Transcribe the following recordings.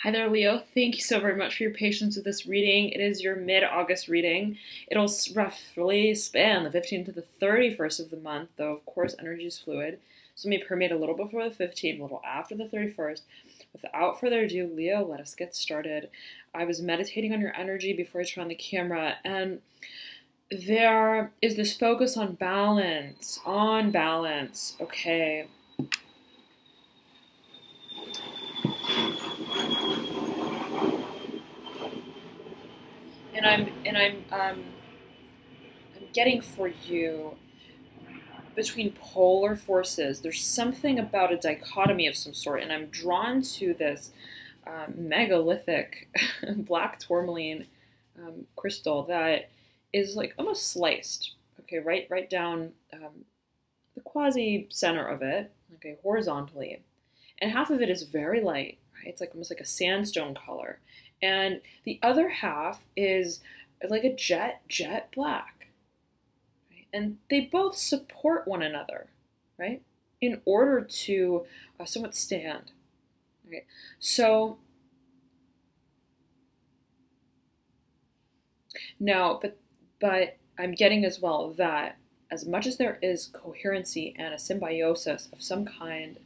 Hi there, Leo. Thank you so very much for your patience with this reading. It is your mid-August reading. It'll roughly span the 15th to the 31st of the month, though of course energy is fluid. So it may permeate a little before the 15th, a little after the 31st. Without further ado, Leo, let us get started. I was meditating on your energy before I turned on the camera, and there is this focus on balance, okay. And I'm getting for you between polar forces. There's something about a dichotomy of some sort, and I'm drawn to this megalithic black tourmaline crystal that is like almost sliced. Okay, right down the quasi center of it, okay, horizontally, and half of it is very light. Right, it's like almost like a sandstone color, and the other half is like a jet black. Right? And they both support one another, right? In order to somewhat stand. Right? So now, but I'm getting as well that as much as there is coherency and a symbiosis of some kind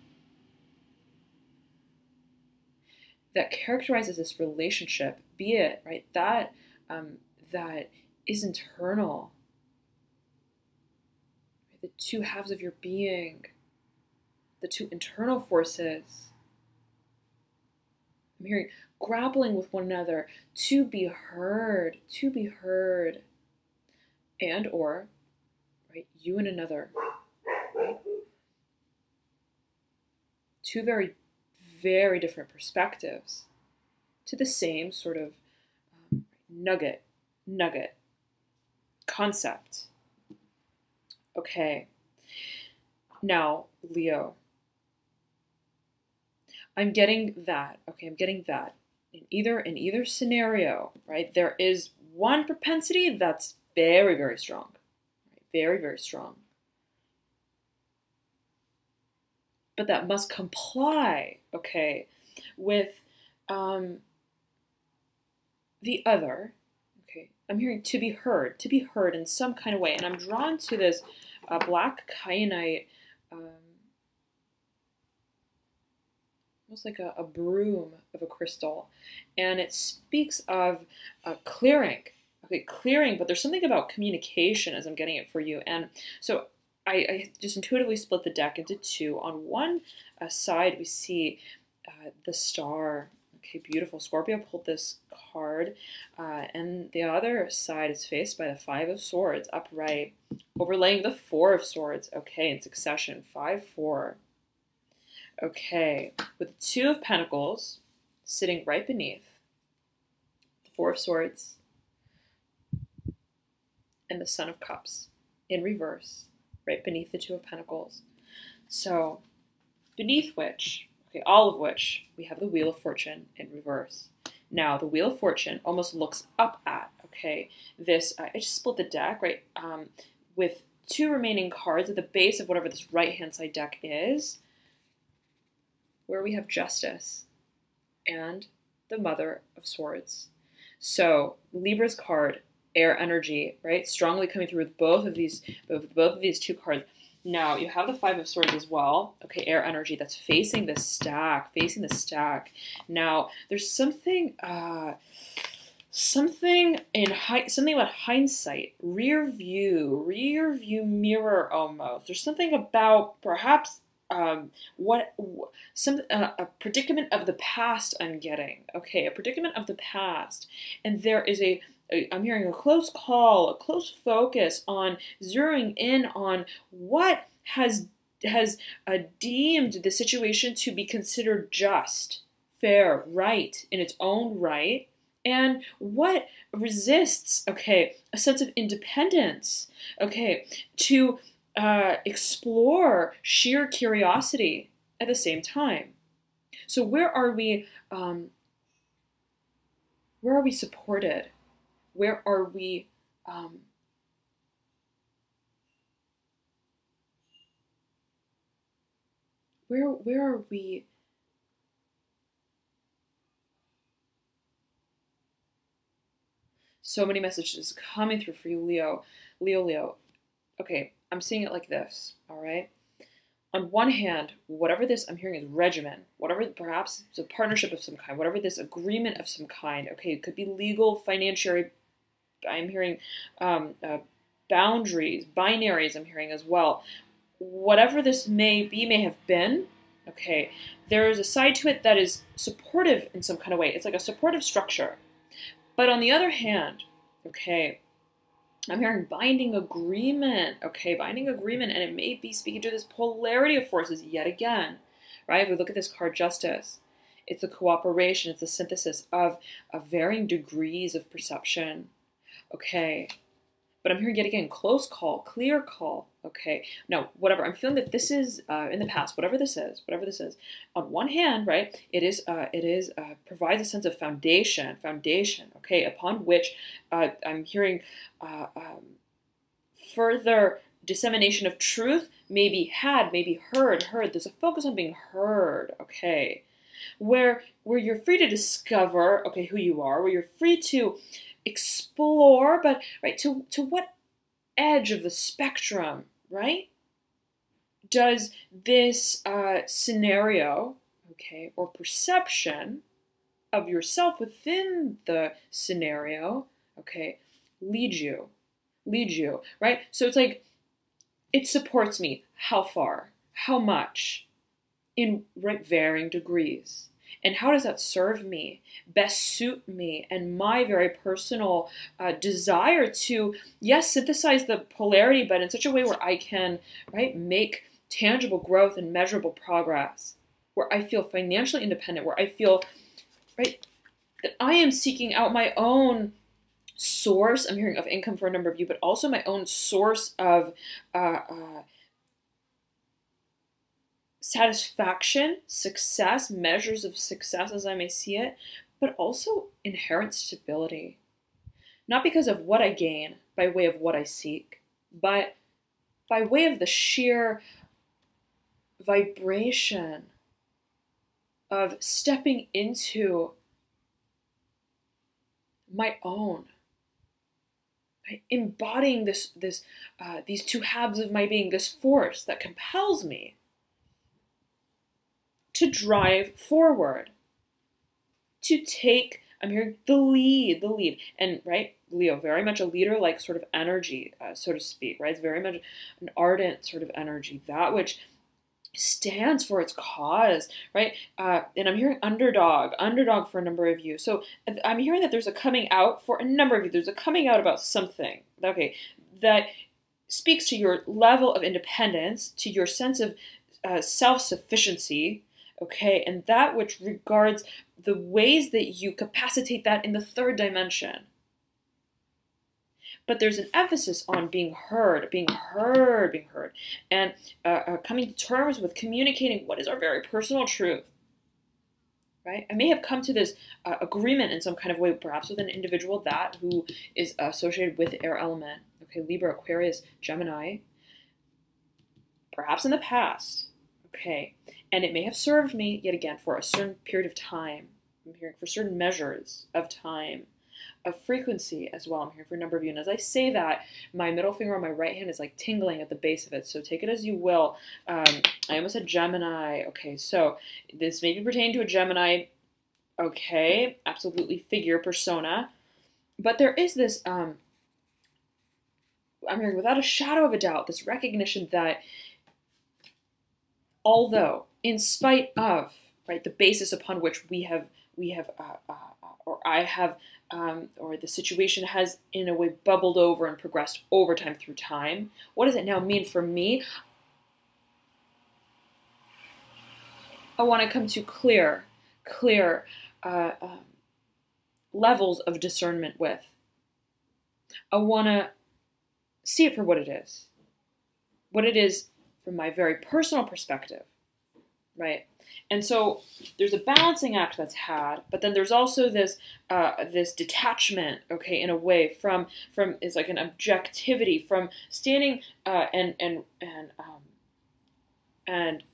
that characterizes this relationship, be it right that is internal, right? The two halves of your being, the two internal forces. I'm hearing grappling with one another to be heard, and or right, you and another, right? Two very different perspectives to the same sort of nugget concept. Okay. Now, Leo, I'm getting that. Okay, I'm getting that. In either scenario, right, there is one propensity that's very strong. Right? Very strong. But that must comply, okay, with the other. Okay, I'm hearing to be heard in some kind of way, and I'm drawn to this black kyanite, almost like a broom of a crystal, and it speaks of clearing. Okay, clearing, but there's something about communication as I'm getting it for you, and so I just intuitively split the deck into two. On one side, we see the star. Okay, beautiful. Scorpio pulled this card, and the other side is faced by the Five of Swords, upright, overlaying the Four of Swords. Okay, in succession, 5-4. Okay, with the Two of Pentacles sitting right beneath the Four of Swords and the Son of Cups in reverse, right beneath the Two of Pentacles. So, beneath which, okay, all of which, we have the Wheel of Fortune in reverse. Now, the Wheel of Fortune almost looks up at, okay, this, I just split the deck, right, with two remaining cards at the base of whatever this right-hand side deck is, where we have Justice and the Mother of Swords. So, Libra's card, air energy, right? Strongly coming through with both of these two cards. Now, you have the Five of Swords as well. Okay, air energy that's facing the stack, Now, there's something something about hindsight, rear view mirror almost. There's something about perhaps a predicament of the past I'm getting. Okay, a predicament of the past. And there is I'm hearing a close call, a close focus on zeroing in on what has deemed the situation to be considered just, fair, right in its own right, and what resists, okay, a sense of independence, okay, to explore sheer curiosity at the same time. So where are we supported? Where are we where are we So many messages coming through for you, Leo. Leo. Okay, I'm seeing it like this, all right? On one hand, whatever this I'm hearing is regimen, whatever, perhaps it's a partnership of some kind, whatever this agreement of some kind, okay, it could be legal, financial, I'm hearing boundaries, binaries I'm hearing as well. Whatever this may be, may have been, okay, there is a side to it that is supportive in some kind of way. It's like a supportive structure. But on the other hand, okay, I'm hearing binding agreement, okay, binding agreement, and it may be speaking to this polarity of forces yet again, right? If we look at this card, Justice, it's a cooperation, it's a synthesis of varying degrees of perception, okay? But I'm hearing yet again, close call, clear call, okay? Now, whatever, I'm feeling that this is in the past, whatever this is, on one hand, right, it provides a sense of foundation, okay, upon which I'm hearing further dissemination of truth may be had, may be heard. There's a focus on being heard, okay? Where you're free to discover, okay, who you are, where you're free to explore, but right, to what edge of the spectrum, right, does this scenario, okay, or perception of yourself within the scenario, okay, lead you, right? So it's like, it supports me. How far? How much? In right, varying degrees. And how does that serve me, best suit me, and my very personal desire to, yes, synthesize the polarity, but in such a way where I can, right, make tangible growth and measurable progress, where I feel financially independent, where I feel, right, that I am seeking out my own source, I'm hearing, of income for a number of you, but also my own source of satisfaction, success, measures of success as I may see it, but also inherent stability. Not because of what I gain by way of what I seek, but by way of the sheer vibration of stepping into my own, right? Embodying these two halves of my being, this force that compels me to drive forward, to take, I'm hearing the lead, and right, Leo, very much a leader-like sort of energy, so to speak, right? It's very much an ardent sort of energy, that which stands for its cause, right? And I'm hearing underdog for a number of you. So I'm hearing that there's a coming out for a number of you. There's a coming out about something, okay, that speaks to your level of independence, to your sense of self-sufficiency, okay, and that which regards the ways that you capacitate that in the third dimension. But there's an emphasis on being heard, and coming to terms with communicating what is our very personal truth, right? I may have come to this agreement in some kind of way, perhaps with an individual that who is associated with the air element, okay, Libra, Aquarius, Gemini, perhaps in the past, okay, and it may have served me, yet again, for a certain period of time. I'm hearing for certain measures of time, of frequency as well. I'm here for a number of you. And as I say that, my middle finger on my right hand is like tingling at the base of it. So take it as you will. I almost said Gemini. Okay, so this may be pertaining to a Gemini. Okay, absolutely, figure, persona. But there is this, I'm hearing without a shadow of a doubt, this recognition that although, in spite of, right, the basis upon which or I have, or the situation has in a way bubbled over and progressed over time through time, what does it now mean for me? I want to come to clear levels of discernment with. I want to see it for what it is from my very personal perspective, right? And so there's a balancing act that's had, but then there's also this this detachment, okay, in a way from it's like an objectivity from standing and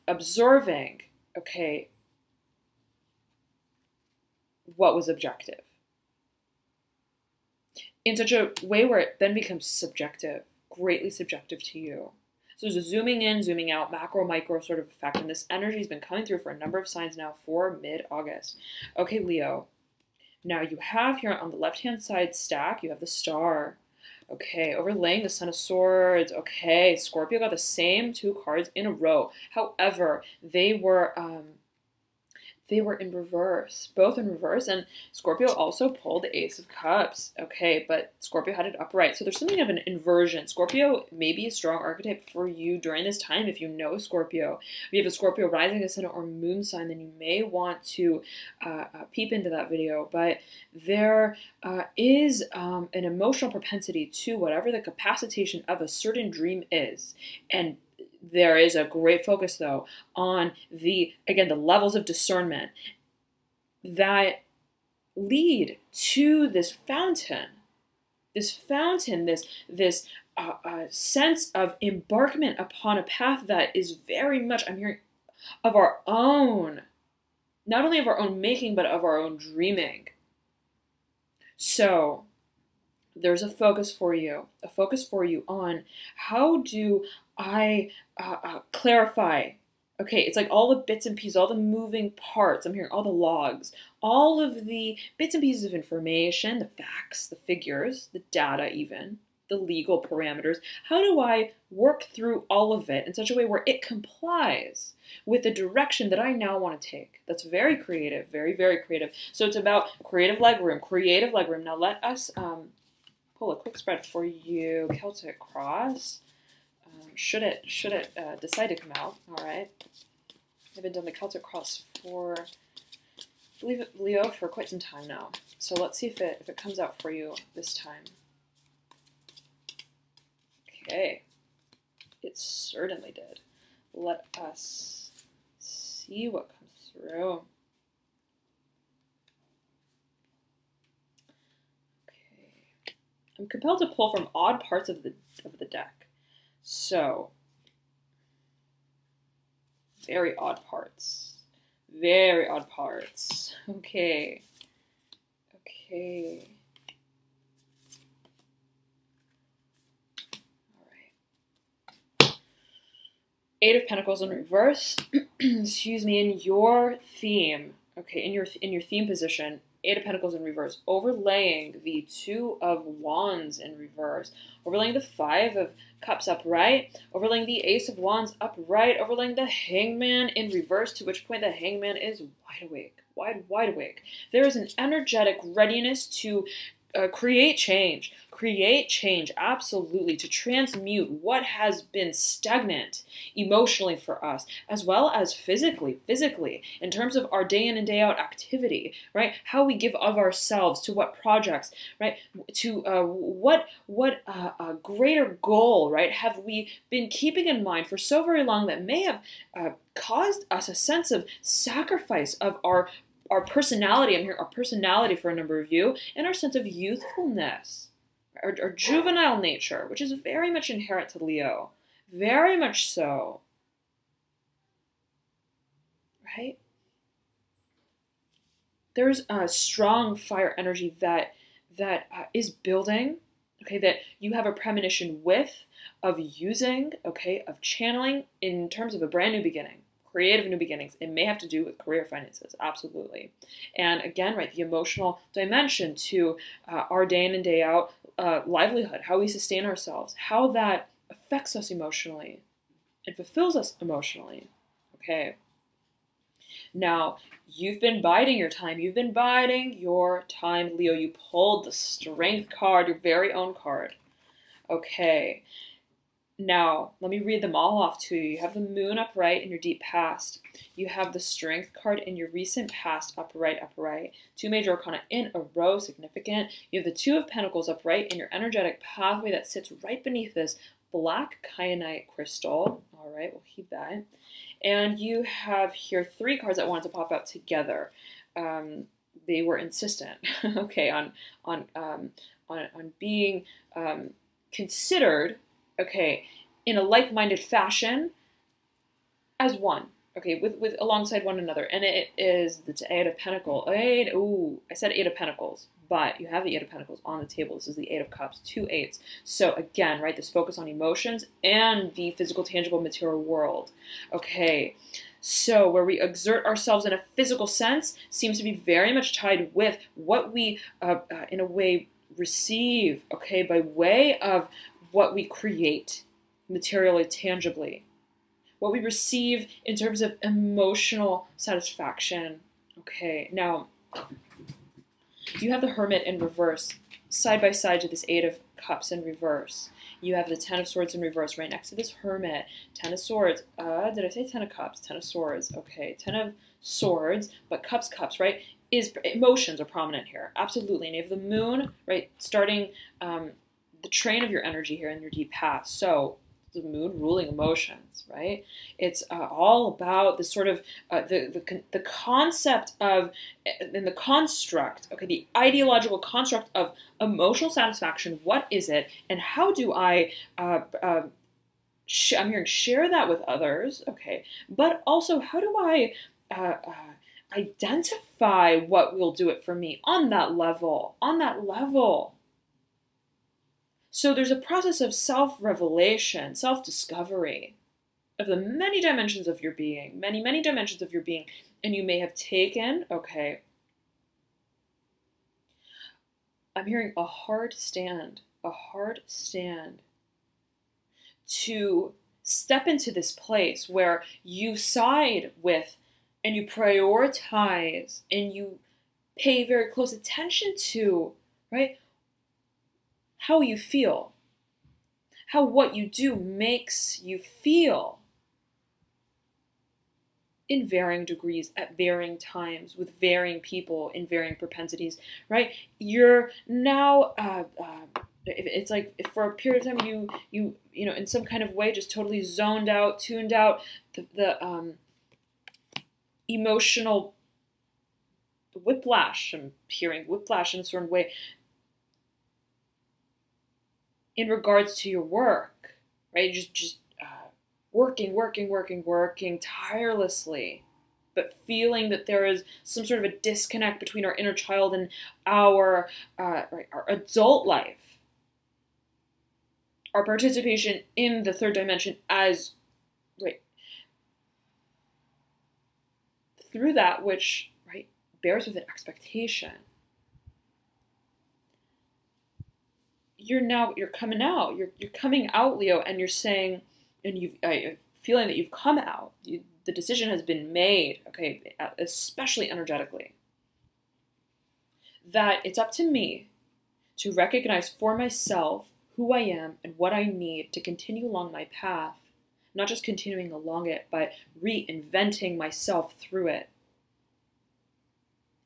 observing, okay, what was objective. in such a way where it then becomes subjective, greatly subjective to you. So there's a zooming in, zooming out, macro, micro sort of effect, and this energy has been coming through for a number of signs now for mid-August. Okay, Leo. Now you have here on the left-hand side stack, you have the star. Okay, overlaying the Son of Swords. Okay, Scorpio got the same 2 cards in a row. However, they were in reverse, both in reverse, and Scorpio also pulled the Ace of Cups. Okay, but Scorpio had it upright. So there's something of an inversion. Scorpio may be a strong archetype for you during this time if you know Scorpio. If you have a Scorpio rising, ascendant, or moon sign, then you may want to peep into that video. But there is an emotional propensity to whatever the capacitation of a certain dream is. And there is a great focus, though, on the levels of discernment that lead to this fountain, this sense of embarkment upon a path that is very much, I'm hearing, of our own, not only of our own making, but of our own dreaming. So there's a focus for you on how do I clarify. Okay, it's like all the bits and pieces, all the moving parts. I'm hearing all the logs, all of the bits and pieces of information, the facts, the figures, the data even, the legal parameters. How do I work through all of it in such a way where it complies with the direction that I now want to take? That's very creative, very, very creative. So it's about creative legroom, creative legroom. Now let us pull a quick spread for you, Celtic Cross. Should it decide to come out, all right? I haven't done the Celtic Cross for, I believe it, Leo, for quite some time now. So let's see if it comes out for you this time. Okay, it certainly did. Let us see what comes through. Okay, I'm compelled to pull from odd parts of the deck. So, very odd parts. Very odd parts. Okay. Okay. All right. 8 of Pentacles in reverse. Excuse me, in your theme. Okay, in your theme position. 8 of Pentacles in reverse, overlaying the 2 of Wands in reverse, overlaying the 5 of Cups upright, overlaying the Ace of Wands upright, overlaying the Hangman in reverse, to which point the Hangman is wide awake, wide awake. There is an energetic readiness to create change, absolutely, to transmute what has been stagnant emotionally for us, as well as physically, in terms of our day in and day out activity, right? How we give of ourselves to what projects, right? To what greater goal, right, have we been keeping in mind for so very long that may have caused us a sense of sacrifice of our personality. I'm hearing our personality for a number of you, and our sense of youthfulness, our juvenile nature, which is very much inherent to Leo, very much so, right? There's a strong fire energy that is building, okay, that you have a premonition with, of using, okay, of channeling in terms of a brand new beginning. Creative new beginnings. It may have to do with career finances, absolutely. And again, right, the emotional dimension to our day in and day out livelihood, how we sustain ourselves, how that affects us emotionally and fulfills us emotionally. Okay. Now, you've been biding your time. You've been biding your time, Leo. You pulled the Strength card, your very own card. Okay. Now, let me read them all off to you. You have the Moon upright in your deep past. You have the Strength card in your recent past upright. 2 major arcana in a row, significant. You have the 2 of Pentacles upright in your energetic pathway that sits right beneath this black kyanite crystal. All right, we'll keep that. And you have here 3 cards that wanted to pop out together. They were insistent, okay, on being considered, okay, in a like-minded fashion as one, okay, with alongside one another, and it is the Eight of Pentacles. Ooh, I said Eight of Pentacles, but you have the Eight of Pentacles on the table. This is the Eight of Cups, two eights. So again, right, this focus on emotions and the physical, tangible, material world. Okay, so where we exert ourselves in a physical sense seems to be very much tied with what we, in a way, receive, okay, by way of what we create materially, tangibly. What we receive in terms of emotional satisfaction. Okay, now you have the Hermit in reverse, side by side to this Eight of Cups in reverse. You have the Ten of Swords in reverse right next to this Hermit. Ten of Swords. Did I say Ten of Cups? Ten of Swords. Okay, Ten of Swords, but Cups, is emotions are prominent here. Absolutely. And you have the Moon, right, starting the train of your energy here in your deep past. So the Moon ruling emotions, right? It's all about the sort of the concept of and the construct, okay, the ideological construct of emotional satisfaction. What is it, and how do I? I'm hearing share that with others, okay, but also how do I identify what will do it for me on that level? On that level. So there's a process of self-revelation, self-discovery of the many dimensions of your being, many dimensions of your being. And you may have taken, okay, I'm hearing a hard stand to step into this place where you side with and you prioritize and you pay very close attention to, right? How you feel, how what you do makes you feel in varying degrees, at varying times, with varying people, in varying propensities, right? You're now, it's like if for a period of time you know, in some kind of way, just totally zoned out, tuned out the emotional whiplash. I'm hearing whiplash in a certain way. In regards to your work, right? Just working tirelessly, but feeling that there is some sort of a disconnect between our inner child and our adult life, our participation in the third dimension as, right, through that which, right, bears with an expectation. You're coming out. You're coming out, Leo, and you're saying, and you're feeling that you've come out. The decision has been made, okay, especially energetically, that it's up to me to recognize for myself who I am and what I need to continue along my path, not just continuing along it, but reinventing myself through it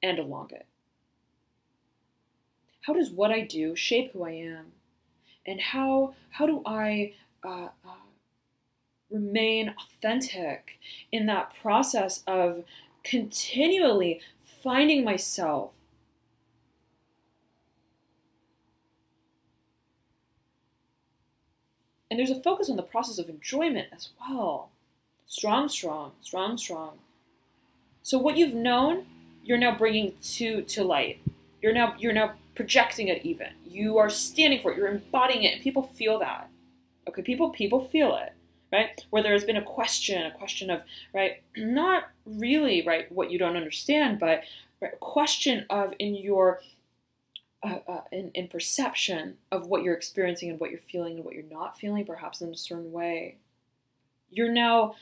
and along it. How does what I do shape who I am? And how do I remain authentic in that process of continually finding myself? And there's a focus on the process of enjoyment as well. Strong. So what you've known, you're now bringing to light. You're now projecting it even. You are standing for it. You're embodying it, and people feel that. Okay, people feel it, right? Where there has been a question of, right, not really, right, what you don't understand, but right, a question of in your in perception of what you're experiencing and what you're feeling and what you're not feeling, perhaps in a certain way. You're now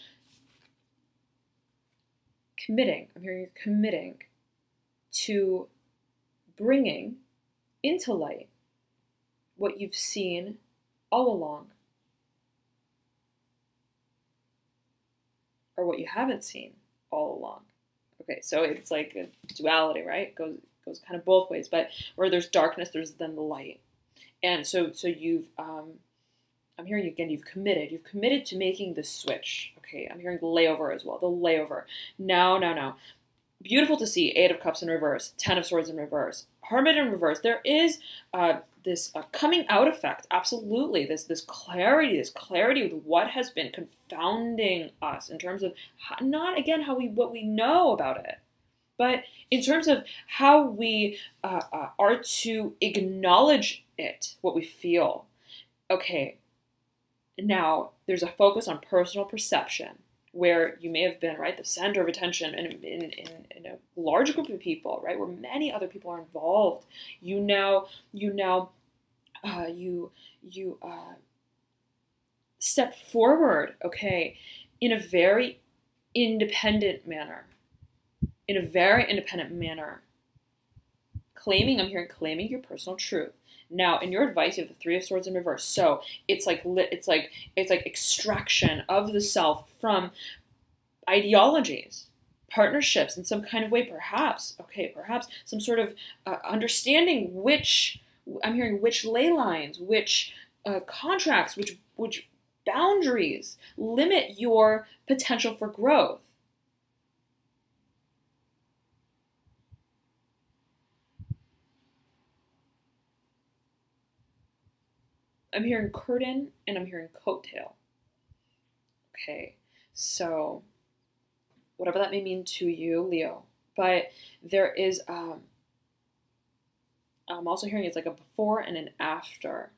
committing. I'm hearing you're committing to bringing into light what you've seen all along, or what you haven't seen all along. Okay, so it's like a duality, right? It goes kind of both ways, but where there's darkness, there's then the light. And so you've, I'm hearing again, you've committed to making the switch. Okay, I'm hearing the layover as well, the layover. Now. Beautiful to see, Eight of Cups in reverse, Ten of Swords in reverse, Hermit in reverse. There is this coming out effect, absolutely. This clarity with what has been confounding us in terms of not again what we know about it, but in terms of how we are to acknowledge it, what we feel. Okay, now there's a focus on personal perception, where you may have been, right, the center of attention in a large group of people, right, where many other people are involved. You step forward, okay, in a very independent manner. I'm claiming your personal truth. Now, in your advice, you have the Three of Swords in reverse. So it's like extraction of the self from ideologies, partnerships in some kind of way, perhaps some sort of understanding which ley lines, which contracts, which boundaries limit your potential for growth. I'm hearing curtain and I'm hearing coattail. Okay, so whatever that may mean to you, Leo, but there is, I'm also hearing it's like a before and an after.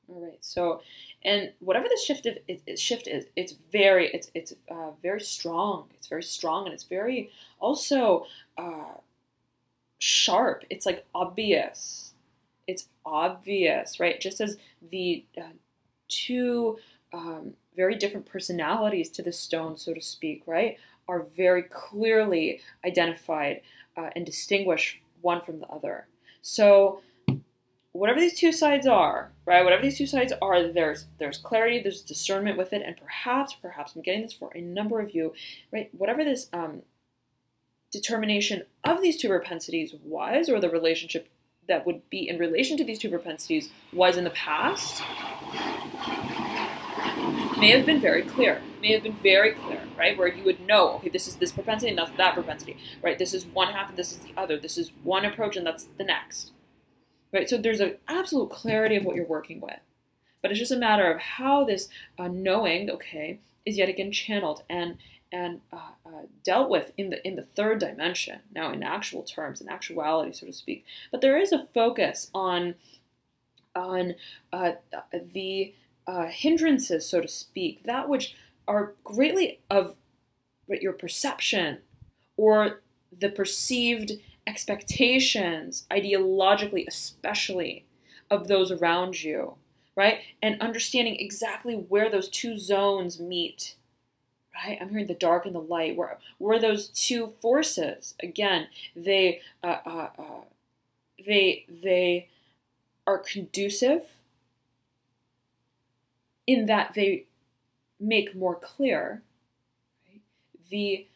All right, so, and whatever this shift is, it's very strong. It's very strong, and it's very also sharp. It's like obvious. It's obvious, right? Just as the two very different personalities to the stone, so to speak, right, are very clearly identified and distinguished one from the other. So whatever these two sides are, right, there's clarity, there's discernment with it, and perhaps I'm getting this for a number of you, right, whatever this determination of these two propensities was, or the relationship that would be in relation to these two propensities was in the past, may have been very clear, right? Where you would know, okay, this is this propensity and that's that propensity, right? This is one half and this is the other. This is one approach and that's the next, right? So there's an absolute clarity of what you're working with. But it's just a matter of how this knowing, okay, is yet again channeled and dealt with in the third dimension, now in actual terms, in actuality, so to speak. But there is a focus on the hindrances, so to speak, that which are greatly of your perception or the perceived expectations, ideologically especially, of those around you, right? And understanding exactly where those two zones meet. Right, I'm hearing the dark and the light. Where those two forces, again, they are conducive in that they make more clear, right,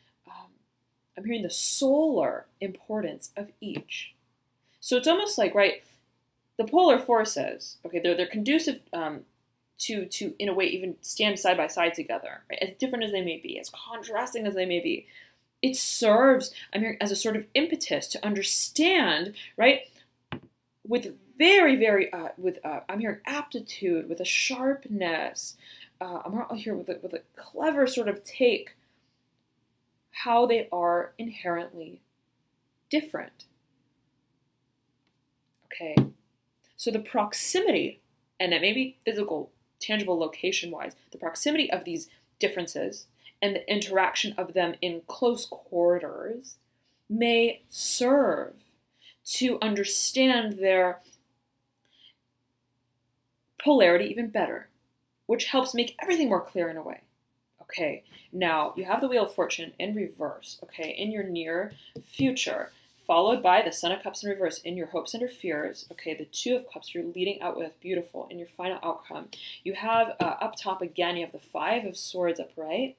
I'm hearing the solar importance of each. So it's almost like, right, the polar forces, okay, they're conducive to in a way even stand side by side together, right? As different as they may be, as contrasting as they may be, it serves, I'm hearing, as a sort of impetus to understand, right, with I'm hearing aptitude, with a sharpness, I'm here with a clever sort of take, how they are inherently different. Okay, so the proximity, and it may be physical, tangible location-wise, the proximity of these differences and the interaction of them in close quarters may serve to understand their polarity even better, which helps make everything more clear in a way. Okay, now you have the Wheel of Fortune in reverse, okay, in your near future, followed by the Son of Cups in reverse in your hopes and your fears. Okay, the Two of Cups you're leading out with, beautiful, in your final outcome. You have up top again, you have the Five of Swords upright.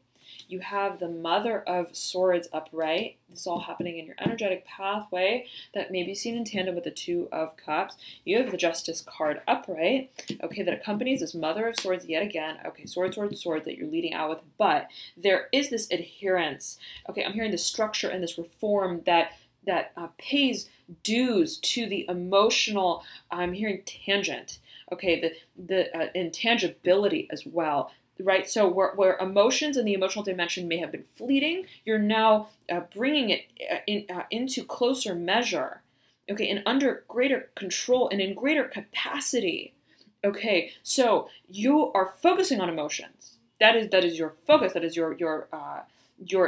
You have the Mother of Swords upright. This is all happening in your energetic pathway that may be seen in tandem with the Two of Cups. You have the Justice card upright, okay, that accompanies this Mother of Swords yet again. Okay, sword, sword, sword that you're leading out with, but there is this adherence. Okay, I'm hearing the structure and this reform that pays dues to the emotional, I'm hearing tangent, okay, the intangibility as well, right? So where emotions and the emotional dimension may have been fleeting, you're now bringing it into closer measure, okay, and under greater control and in greater capacity. Okay, so you are focusing on emotions. That is your focus. That is your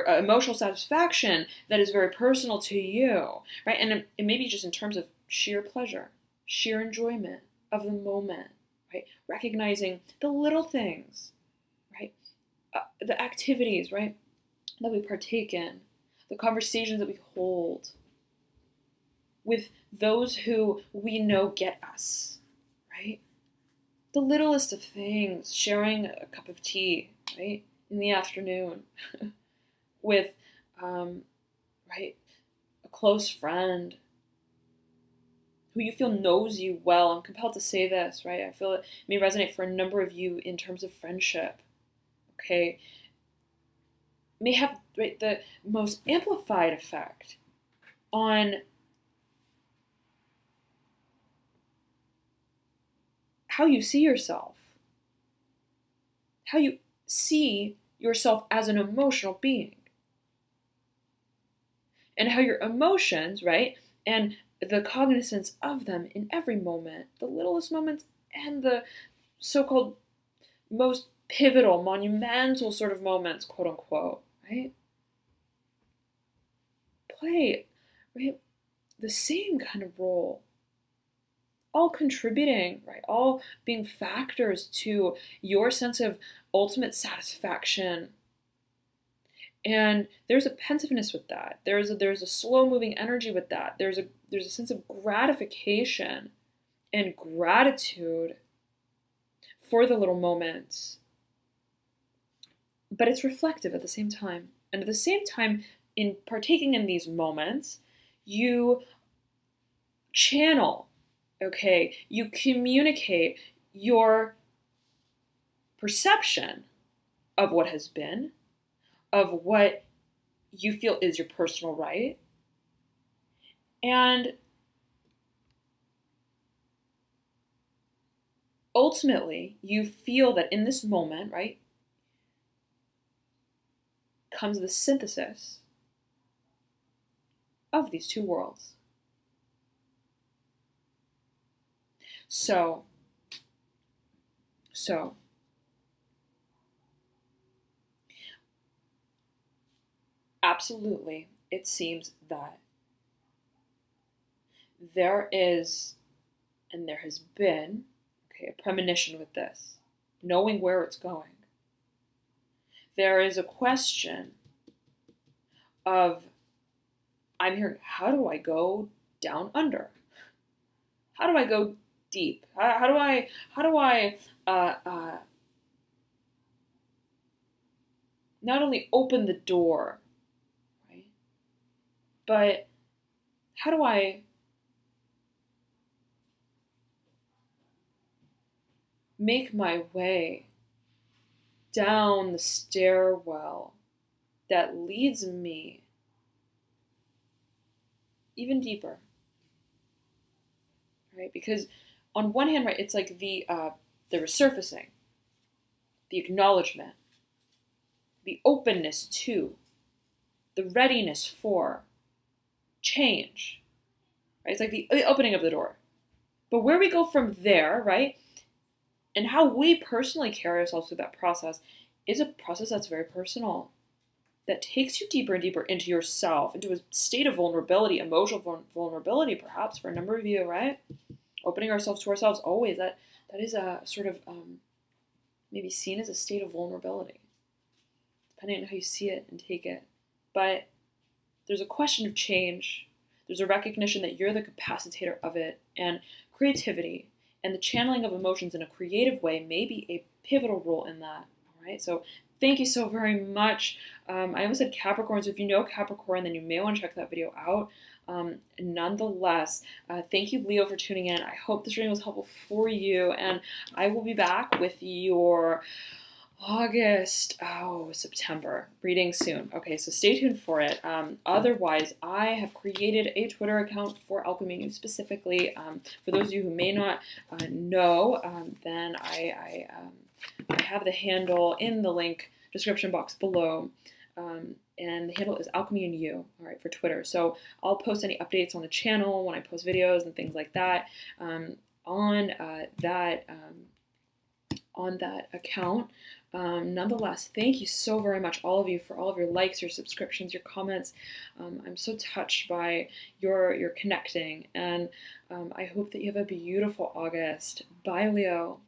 emotional satisfaction. That is very personal to you, right? And it may be just in terms of sheer pleasure, sheer enjoyment of the moment, right? Recognizing the little things, right? The activities, right, that we partake in, the conversations that we hold with those who we know get us, right? The littlest of things, sharing a cup of tea, right, in the afternoon with, right, a close friend who you feel knows you well. I'm compelled to say this, right? I feel it may resonate for a number of you in terms of friendship, okay? May have, right, the most amplified effect on how you see yourself, how you see yourself as an emotional being, and how your emotions, right, and the cognizance of them in every moment, the littlest moments and the so-called most pivotal, monumental sort of moments, quote unquote, right, play, right, the same kind of role, all contributing, right, all being factors to your sense of ultimate satisfaction. And there's a pensiveness with that. There's a slow-moving energy with that. There's a sense of gratification and gratitude for the little moments. But it's reflective at the same time. And at the same time, in partaking in these moments, you channel, okay, you communicate your perception of what has been, of what you feel is your personal right, and ultimately you feel that in this moment, right, comes the synthesis of these two worlds. So absolutely, it seems that there is, and there has been, okay, a premonition with this, knowing where it's going. There is a question of, I'm hearing, how do I go down under? How do I go deep? How do I not only open the door, right, but how do I make my way down the stairwell that leads me even deeper, right? Because on one hand, right, it's like the resurfacing, the acknowledgement, the openness to, the readiness for change, right? It's like the opening of the door. But where we go from there, right, and how we personally carry ourselves through that process is a process that's very personal, that takes you deeper and deeper into yourself, into a state of vulnerability, emotional vulnerability, perhaps, for a number of you, right? Opening ourselves to ourselves, always, that is a sort of maybe seen as a state of vulnerability, depending on how you see it and take it. But there's a question of change. There's a recognition that you're the capacitator of it, and creativity and the channeling of emotions in a creative way may be a pivotal role in that. All right, so thank you so very much. I almost said Capricorn, so if you know Capricorn, then you may want to check that video out. Nonetheless, thank you, Leo, for tuning in. I hope this reading was helpful for you, and I will be back with your August, oh, September, reading soon. Okay, so stay tuned for it. Otherwise, I have created a Twitter account for Alchemy News specifically. For those of you who may not know, then I have the handle in the link description box below. And the handle is Alchemy and You, all right, for Twitter. So I'll post any updates on the channel when I post videos and things like that on that account. Nonetheless, thank you so very much, all of you, for all of your likes, your subscriptions, your comments. I'm so touched by your connecting, and I hope that you have a beautiful August. Bye, Leo.